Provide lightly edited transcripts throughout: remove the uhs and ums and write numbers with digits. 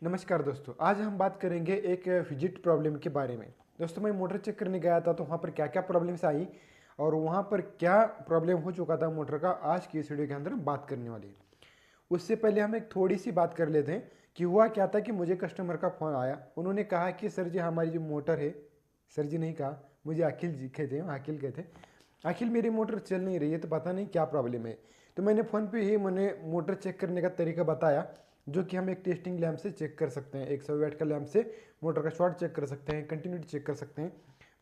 नमस्कार दोस्तों, आज हम बात करेंगे एक फिजिट प्रॉब्लम के बारे में। दोस्तों, मैं मोटर चेक करने गया था तो वहाँ पर क्या क्या प्रॉब्लम्स आई और वहाँ पर क्या प्रॉब्लम हो चुका था मोटर का, आज की इस वीडियो के अंदर हम बात करने वाले हैं। उससे पहले हम एक थोड़ी सी बात कर लेते हैं कि हुआ क्या था कि मुझे कस्टमर का फ़ोन आया। उन्होंने कहा कि सर जी हमारी जो मोटर है, सर जी नहीं कहा, मुझे अखिल जी कहते हैं, अखिल कहते हैं, अखिल मेरी मोटर चल नहीं रही है तो पता नहीं क्या प्रॉब्लम है। तो मैंने फ़ोन पे ही मैंने मोटर चेक करने का तरीका बताया, जो कि हम एक टेस्टिंग लैम्प से चेक कर सकते हैं। 100 वाट का लैम्प से मोटर का शॉर्ट चेक कर सकते हैं, कंटिन्यूटी चेक कर सकते हैं।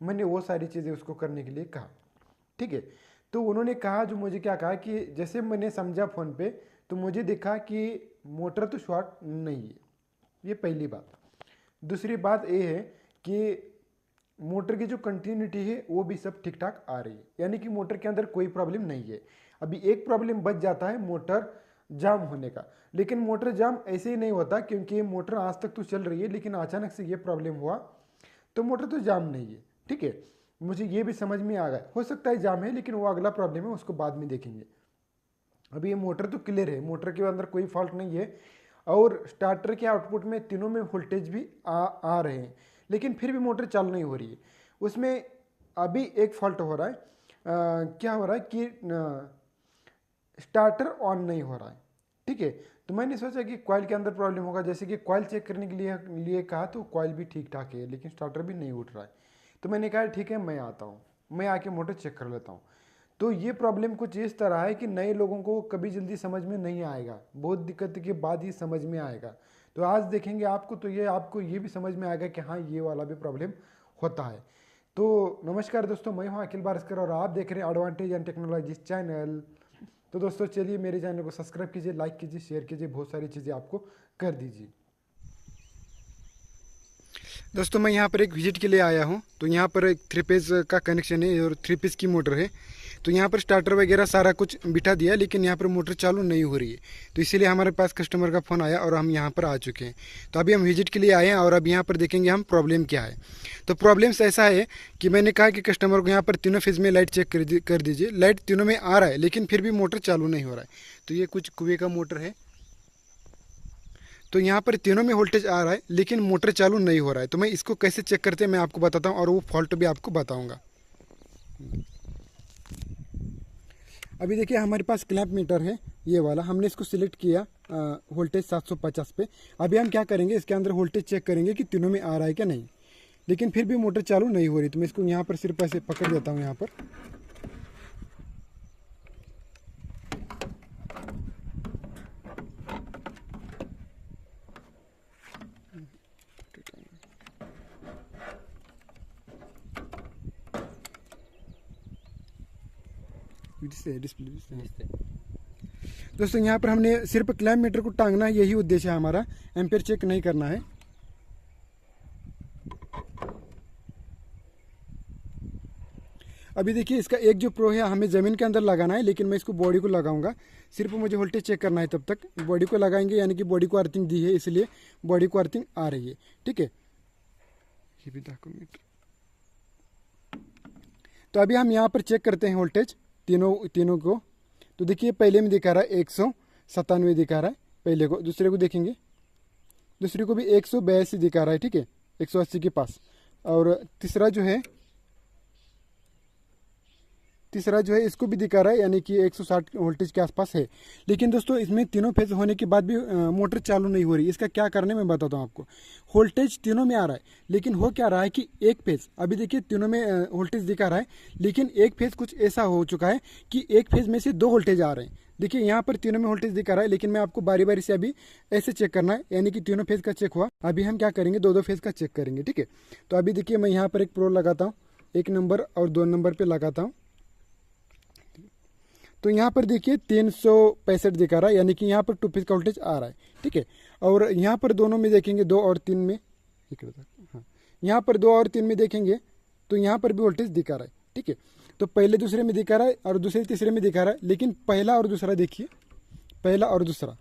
मैंने वो सारी चीज़ें उसको करने के लिए कहा, ठीक है। तो उन्होंने कहा, जो मुझे क्या कहा कि जैसे मैंने समझा फ़ोन पे, तो मुझे दिखा कि मोटर तो शॉर्ट नहीं है। ये पहली बात। दूसरी बात ये है कि मोटर की जो कंटिन्यूटी है वो भी सब ठीक ठाक आ रही है, यानी कि मोटर के अंदर कोई प्रॉब्लम नहीं है। अभी एक प्रॉब्लम बच जाता है मोटर जाम होने का, लेकिन मोटर जाम ऐसे ही नहीं होता, क्योंकि मोटर आज तक तो चल रही है, लेकिन अचानक से ये प्रॉब्लम हुआ तो मोटर तो जाम नहीं है, ठीक है। मुझे ये भी समझ में आ गया, हो सकता है जाम है, लेकिन वो अगला प्रॉब्लम है, उसको बाद में देखेंगे। अभी ये मोटर तो क्लियर है, मोटर के अंदर कोई फॉल्ट नहीं है और स्टार्टर के आउटपुट में तीनों में वोल्टेज भी आ रहे हैं, लेकिन फिर भी मोटर चालू नहीं हो रही है। उसमें अभी एक फॉल्ट हो रहा है। क्या हो रहा है कि स्टार्टर ऑन नहीं हो रहा है, ठीक है। तो मैंने सोचा कि कॉइल के अंदर प्रॉब्लम होगा, जैसे कि कॉइल चेक करने के लिए कहा तो कॉइल भी ठीक ठाक है, लेकिन स्टार्टर भी नहीं उठ रहा है। तो मैंने कहा ठीक है, मैं आता हूँ, मैं आके मोटर चेक कर लेता हूँ। तो ये प्रॉब्लम कुछ इस तरह है कि नए लोगों को कभी जल्दी समझ में नहीं आएगा, बहुत दिक्कत के बाद ही समझ में आएगा। तो आज देखेंगे आपको, तो ये आपको ये भी समझ में आएगा कि हाँ, ये वाला भी प्रॉब्लम होता है। तो नमस्कार दोस्तों, मैं हूँ अखिल बारस्कर और आप देख रहे हैं एडवांटेज एंड टेक्नोलॉजीज चैनल। तो दोस्तों चलिए, मेरे चैनल को सब्सक्राइब कीजिए, लाइक कीजिए, शेयर कीजिए, बहुत सारी चीज़ें आपको कर दीजिए। दोस्तों, मैं यहाँ पर एक विजिट के लिए आया हूँ। तो यहाँ पर एक 3 पीस का कनेक्शन है और 3 पीस की मोटर है। तो यहाँ पर स्टार्टर वगैरह सारा कुछ बिठा दिया, लेकिन यहाँ पर मोटर चालू नहीं हो रही है। तो इसीलिए हमारे पास कस्टमर का फ़ोन आया और हम यहाँ पर आ चुके हैं। तो अभी हम विजिट के लिए आए हैं और अब यहाँ पर देखेंगे हम प्रॉब्लम क्या है। तो प्रॉब्लम्स ऐसा है कि मैंने कहा कि कस्टमर को यहाँ पर तीनों फेज़ में लाइट चेक कर दीजिए। लाइट तीनों में आ रहा है, लेकिन फिर भी मोटर चालू नहीं हो रहा है। तो ये कुछ कुएँ का मोटर है। तो यहाँ पर तीनों में वोल्टेज आ रहा है, लेकिन मोटर चालू नहीं हो रहा है। तो मैं इसको कैसे चेक करते हैं मैं आपको बताता हूँ और वो फॉल्ट भी आपको बताऊँगा। अभी देखिए, हमारे पास क्लैंप मीटर है, ये वाला। हमने इसको सिलेक्ट किया वोल्टेज 750 पे। अभी हम क्या करेंगे, इसके अंदर वोल्टेज चेक करेंगे कि तीनों में आ रहा है क्या नहीं, लेकिन फिर भी मोटर चालू नहीं हो रही। तो मैं इसको यहाँ पर सिर्फ ऐसे पकड़ देता हूँ यहाँ पर। डिस्प्ले दोस्तों, यहाँ पर हमने सिर्फ क्लैंप मीटर को टांगना है, यही उद्देश्य है हमारा, एम्पेयर चेक नहीं करना है। अभी देखिए, इसका एक जो प्रो है हमें ज़मीन के अंदर लगाना है, लेकिन मैं इसको बॉडी को लगाऊंगा। सिर्फ मुझे वोल्टेज चेक करना है, तब तक बॉडी को लगाएंगे, यानी कि बॉडी को अर्थिंग दी है, इसलिए बॉडी को अर्थिंग आ रही है, ठीक है। ये भी डॉक्यूमेंट। तो अभी हम यहाँ पर चेक करते हैं वोल्टेज तीनों को। तो देखिए, पहले में दिखा रहा है 197 दिखा रहा है पहले को। दूसरे को देखेंगे, दूसरे को भी 182 दिखा रहा है, ठीक है, 180 के पास। और तीसरा जो है इसको भी दिखा रहा है, यानी कि 160 वोल्टेज के आसपास है। लेकिन दोस्तों, इसमें तीनों फेज होने के बाद भी मोटर चालू नहीं हो रही। इसका क्या करने में बताता हूँ आपको। वोल्टेज तीनों में आ रहा है, लेकिन हो क्या रहा है कि एक फेज, अभी देखिए तीनों में वोल्टेज दिखा रहा है, लेकिन एक फेज कुछ ऐसा हो चुका है कि एक फेज में से 2 वोल्टेज आ रहे हैं। देखिए, यहाँ पर तीनों में वोल्टेज दिखा रहा है, लेकिन मैं आपको बारी बारी से अभी ऐसे चेक करना है, यानी कि तीनों फेज का चेक हुआ। अभी हम क्या करेंगे, 2-2 फेज का चेक करेंगे, ठीक है। तो अभी देखिए, मैं यहाँ पर एक प्रो लगाता हूँ, 1 नंबर और 2 नंबर पर लगाता हूँ। तो यहाँ पर देखिए 365 दिखा रहा है, यानी कि यहाँ पर 2 फेज का वोल्टेज आ रहा है, ठीक है। और यहाँ पर दोनों में देखेंगे, 2 और 3 में, हाँ, यहाँ पर 2 और 3 में देखेंगे तो यहाँ पर भी वोल्टेज दिखा रहा है, ठीक है। तो पहले दूसरे में दिखा रहा है और दूसरे तीसरे में दिखा रहा है, लेकिन पहला और दूसरा देखिए, पहला और दूसरा,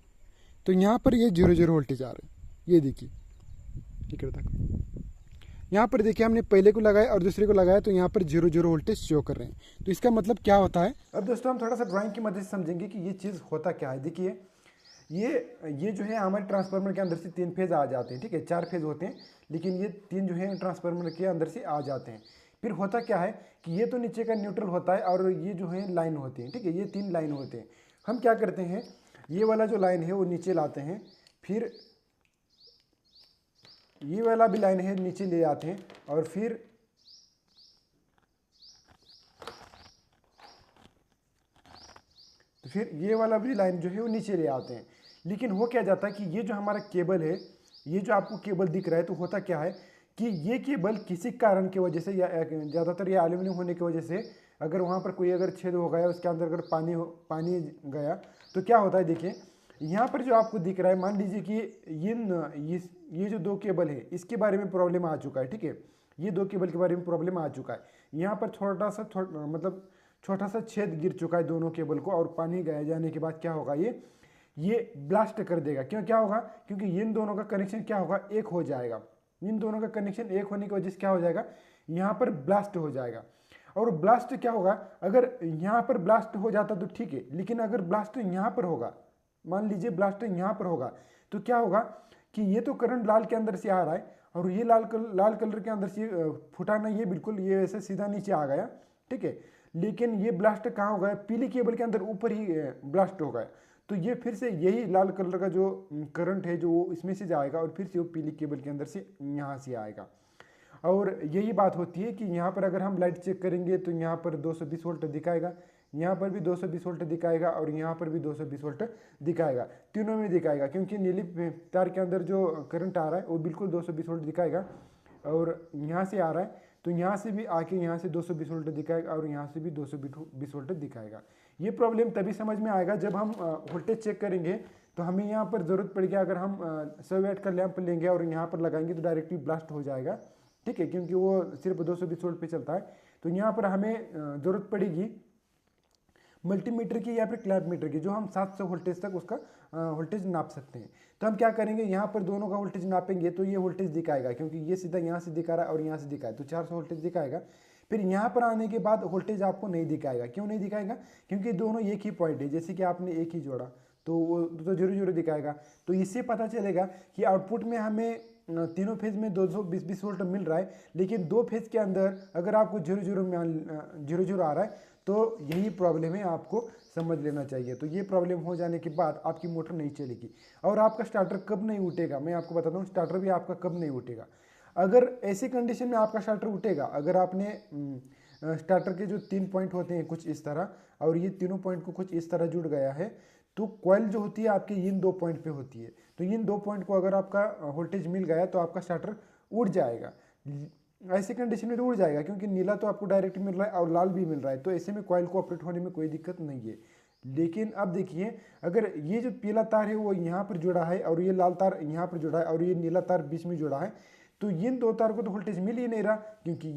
तो यहाँ पर ये 0-0 वोल्टेज आ रहा है। ये देखिए, ठीक है। यहाँ पर देखिए, हमने पहले को लगाया और दूसरे को लगाया, तो यहाँ पर 0-0 वोल्टेज शो कर रहे हैं। तो इसका मतलब क्या होता है, अब दोस्तों हम थोड़ा सा ड्राइंग की मदद से समझेंगे कि ये चीज़ होता क्या है। देखिए, ये जो है हमारे ट्रांसफार्मर के अंदर से 3 फेज आ जाते हैं, ठीक है, 4 फेज होते हैं लेकिन ये 3 जो है ट्रांसफार्मर के अंदर से आ जाते हैं। फिर होता क्या है कि ये तो नीचे का न्यूट्रल होता है और ये जो है लाइन होती है, ठीक है, ये 3 लाइन होते हैं। हम क्या करते हैं, ये वाला जो लाइन है वो नीचे लाते हैं, फिर ये वाला भी लाइन है नीचे ले आते हैं और फिर ये वाला भी लाइन जो है वो नीचे ले आते हैं। लेकिन हो क्या जाता है कि ये जो हमारा केबल है, ये जो आपको केबल दिख रहा है, तो होता क्या है कि ये केबल किसी कारण की वजह से या ज़्यादातर ये एल्यूमिनियम होने की वजह से अगर वहाँ पर कोई अगर छेद हो गया, उसके अंदर अगर पानी गया तो क्या होता है, देखिए यहाँ पर जो आपको दिख रहा है, मान लीजिए कि ये जो 2 केबल है इसके बारे में प्रॉब्लम आ चुका है, ठीक है, ये 2 केबल के बारे में प्रॉब्लम आ चुका है। यहाँ पर मतलब छोटा सा छेद गिर चुका है दोनों केबल को, और पानी गया जाने के बाद क्या होगा, ये ब्लास्ट कर देगा। क्यों क्या होगा, क्योंकि इन दोनों का कनेक्शन क्या होगा, एक हो जाएगा। इन दोनों का कनेक्शन एक होने की वजह से क्या हो जाएगा, यहाँ पर ब्लास्ट हो जाएगा। और ब्लास्ट क्या होगा, अगर यहाँ पर ब्लास्ट हो जाता तो ठीक है, लेकिन अगर ब्लास्ट यहाँ पर होगा, मान लीजिए ब्लास्ट यहाँ पर होगा, तो क्या होगा कि ये तो करंट लाल के अंदर से आ रहा है और ये लाल कलर के अंदर से फुटा नहीं है बिल्कुल, ये ऐसे सीधा नीचे आ गया, ठीक है, लेकिन ये ब्लास्ट कहाँ हो गया, पीली केबल के अंदर ऊपर ही ब्लास्ट हो गया। तो ये फिर से यही लाल कलर का जो करंट है जो इसमें से जाएगा और फिर से वो पीली केबल के अंदर से यहाँ से आएगा। और यही बात होती है कि यहाँ पर अगर हम लाइट चेक करेंगे तो यहाँ पर 220 वोल्ट दिखाएगा, यहाँ पर भी 220 वोल्ट दिखाएगा और यहाँ पर भी 220 वोल्ट दिखाएगा, तीनों में दिखाएगा, क्योंकि नीली तार के अंदर जो करंट आ रहा है वो बिल्कुल 220 वोल्ट दिखाएगा। और यहाँ से आ रहा है तो यहाँ से भी आके यहाँ से 220 वोल्ट दिखाएगा और यहाँ से भी 220 वोल्ट दिखाएगा। ये प्रॉब्लम तभी समझ में आएगा जब हम वोल्टेज चेक करेंगे, तो हमें यहाँ पर ज़रूरत पड़ेगी, अगर हम 100 वाट का लैंप लेंगे और यहाँ पर लगाएंगे तो डायरेक्टली ब्लास्ट हो जाएगा, ठीक है, क्योंकि वो सिर्फ 220 वोल्ट पे चलता है। तो यहाँ पर हमें ज़रूरत पड़ेगी मल्टीमीटर की या फिर क्लैंप मीटर की, जो हम 700 वोल्टेज तक उसका वोल्टेज नाप सकते हैं। तो हम क्या करेंगे, यहाँ पर दोनों का वोल्टेज नापेंगे तो ये वोल्टेज दिखाएगा, क्योंकि ये सीधा यहाँ से दिखा रहा है और यहाँ से दिखाएगा तो 400 वोल्टेज दिखाएगा। फिर यहाँ पर आने के बाद वोल्टेज आपको नहीं दिखाएगा। क्यों नहीं दिखाएगा, क्योंकि दोनों एक ही पॉइंट है, जैसे कि आपने एक ही जोड़ा तो वो तो जीरो जीरो दिखाएगा। तो इससे पता चलेगा कि आउटपुट में हमें तीनों फेज में 220 वोल्ट मिल रहा है, लेकिन 2 फेज के अंदर अगर आपको जीरो जीरो आ रहा है तो यही प्रॉब्लम है, आपको समझ लेना चाहिए। तो ये प्रॉब्लम हो जाने के बाद आपकी मोटर नहीं चलेगी। और आपका स्टार्टर कब नहीं उठेगा, मैं आपको बताता हूँ, स्टार्टर भी आपका कब नहीं उठेगा। अगर ऐसी कंडीशन में आपका स्टार्टर उठेगा, अगर आपने स्टार्टर के जो 3 पॉइंट होते हैं कुछ इस तरह, और ये तीनों पॉइंट को कुछ इस तरह जुड़ गया है, तो कॉइल जो होती है आपकी इन 2 पॉइंट पे होती है। तो इन 2 पॉइंट को अगर आपका वोल्टेज मिल गया तो आपका स्टार्टर उड़ जाएगा। ऐसे कंडीशन में तो उड़ जाएगा, क्योंकि नीला तो आपको डायरेक्ट मिल रहा है और लाल भी मिल रहा है, तो ऐसे में कॉइल को ऑपरेट होने में कोई दिक्कत नहीं है। लेकिन अब देखिए, अगर ये जो पीला तार है वो यहाँ पर जुड़ा है और ये लाल तार यहाँ पर जुड़ा है और ये नीला तार बीच में जुड़ा है, तो इन 2 तार को तो वोल्टेज मिल ही नहीं रहा, क्योंकि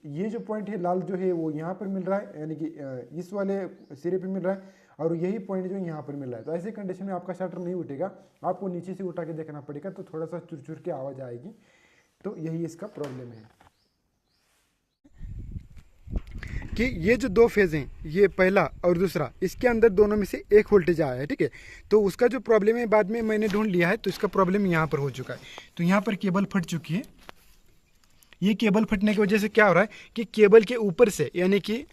ये जो पॉइंट है लाल जो है वो यहाँ पर मिल रहा है, यानी कि इस वाले सिरे पे मिल रहा है, और यही पॉइंट जो यहाँ पर मिल रहा है। तो ऐसे कंडीशन में आपका स्टार्टर नहीं उठेगा, आपको नीचे से उठा के देखना पड़ेगा, तो थोड़ा सा चुर की आवाज़ आएगी। तो यही इसका प्रॉब्लम है कि ये जो 2 फेज हैं, ये पहला और दूसरा, इसके अंदर दोनों में से एक वोल्टेज आया है, ठीक है। तो उसका जो प्रॉब्लम है बाद में मैंने ढूंढ लिया है, तो इसका प्रॉब्लम यहाँ पर हो चुका है। तो यहाँ पर केबल फट चुकी है। ये केबल फटने की वजह से क्या हो रहा है कि केबल के ऊपर से, यानी कि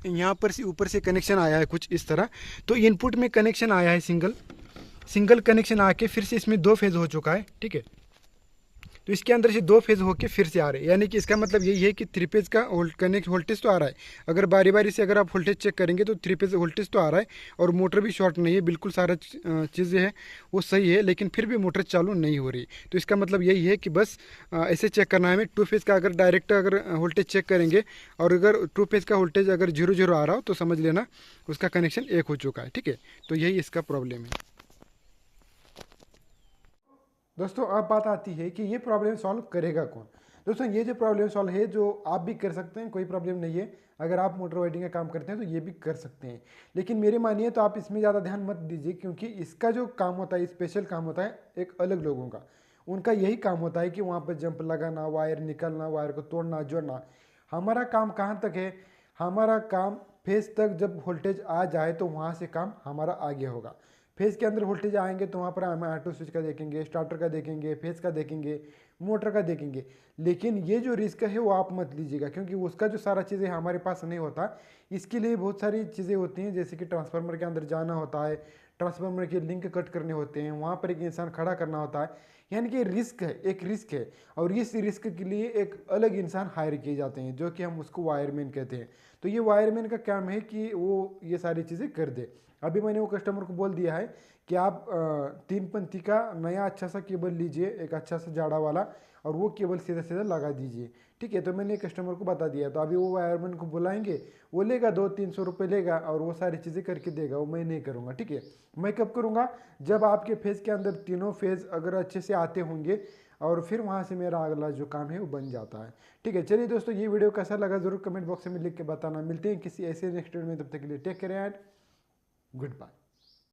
यहाँ पर से ऊपर से कनेक्शन आया है कुछ इस तरह, तो इनपुट में कनेक्शन आया है सिंगल कनेक्शन आके फिर से इसमें 2 फेज हो चुका है, ठीक है। तो इसके अंदर से 2 फेज होके फिर से आ रहे हैं, यानी कि इसका मतलब यही है कि 3 फेज का कनेक्ट वोल्टेज तो आ रहा है। अगर बारी बारी से अगर आप वोल्टेज चेक करेंगे तो 3 फेज वोल्टेज तो आ रहा है और मोटर भी शॉर्ट नहीं है, बिल्कुल सारा चीज़ें है वो सही है, लेकिन फिर भी मोटर चालू नहीं हो रही। तो इसका मतलब यही है कि बस ऐसे चेक करना है हमें। 2 फेज का अगर डायरेक्ट अगर वोल्टेज चेक करेंगे और अगर 2 फेज का वोल्टेज अगर 0 आ रहा हो तो समझ लेना उसका कनेक्शन एक हो चुका है, ठीक है। तो यही इसका प्रॉब्लम है। दोस्तों अब बात आती है कि ये प्रॉब्लम सॉल्व करेगा कौन। दोस्तों ये जो प्रॉब्लम सॉल्व है, जो आप भी कर सकते हैं, कोई प्रॉब्लम नहीं है। अगर आप मोटर वाइडिंग का काम करते हैं तो ये भी कर सकते हैं, लेकिन मेरे मानिए तो आप इसमें ज़्यादा ध्यान मत दीजिए, क्योंकि इसका जो काम होता है स्पेशल काम होता है एक अलग लोगों का। उनका यही काम होता है कि वहाँ पर जंप लगाना, वायर निकालना, वायर को तोड़ना जोड़ना। हमारा काम कहाँ तक है, हमारा काम फेज तक जब वोल्टेज आ जाए तो वहाँ से काम हमारा आगे होगा। फेज़ के अंदर वोल्टेज आएंगे तो वहाँ पर हम ऑटो स्विच का देखेंगे, स्टार्टर का देखेंगे, फेज़ का देखेंगे, मोटर का देखेंगे। लेकिन ये जो रिस्क है वो आप मत लीजिएगा, क्योंकि उसका जो सारा चीज़ें हमारे पास नहीं होता। इसके लिए बहुत सारी चीज़ें होती हैं, जैसे कि ट्रांसफार्मर के अंदर जाना होता है, ट्रांसफार्मर के लिंक कट करने होते हैं, वहाँ पर एक इंसान खड़ा करना होता है। यानी कि रिस्क है, एक रिस्क है, और इस रिस्क के लिए एक अलग इंसान हायर किए जाते हैं, जो कि हम उसको वायरमैन कहते हैं। तो ये वायरमैन का काम है कि वो ये सारी चीज़ें कर दे। अभी मैंने वो कस्टमर को बोल दिया है कि आप 3 पंथी का नया अच्छा सा केबल लीजिए, एक अच्छा सा जाड़ा वाला, और वो केबल सीधा सीधा लगा दीजिए। ठीक है, तो मैंने कस्टमर को बता दिया। तो अभी वो वायरमैन को बुलाएंगे, वो लेगा 200-300 रुपये लेगा, और वो सारी चीज़ें करके देगा। वो मैं नहीं करूँगा। ठीक है, मैं कब करूँगा? जब आपके फेज़ के अंदर तीनों फेज़ अगर अच्छे से आते होंगे, और फिर वहाँ से मेरा अगला जो काम है वो बन जाता है। ठीक है, चलिए दोस्तों, ये वीडियो कैसा लगा ज़रूर कमेंट बॉक्स में लिख के बताना। मिलते हैं किसी ऐसे नेक्स्ट वीडियो में, तब तक के लिए take care and good bye.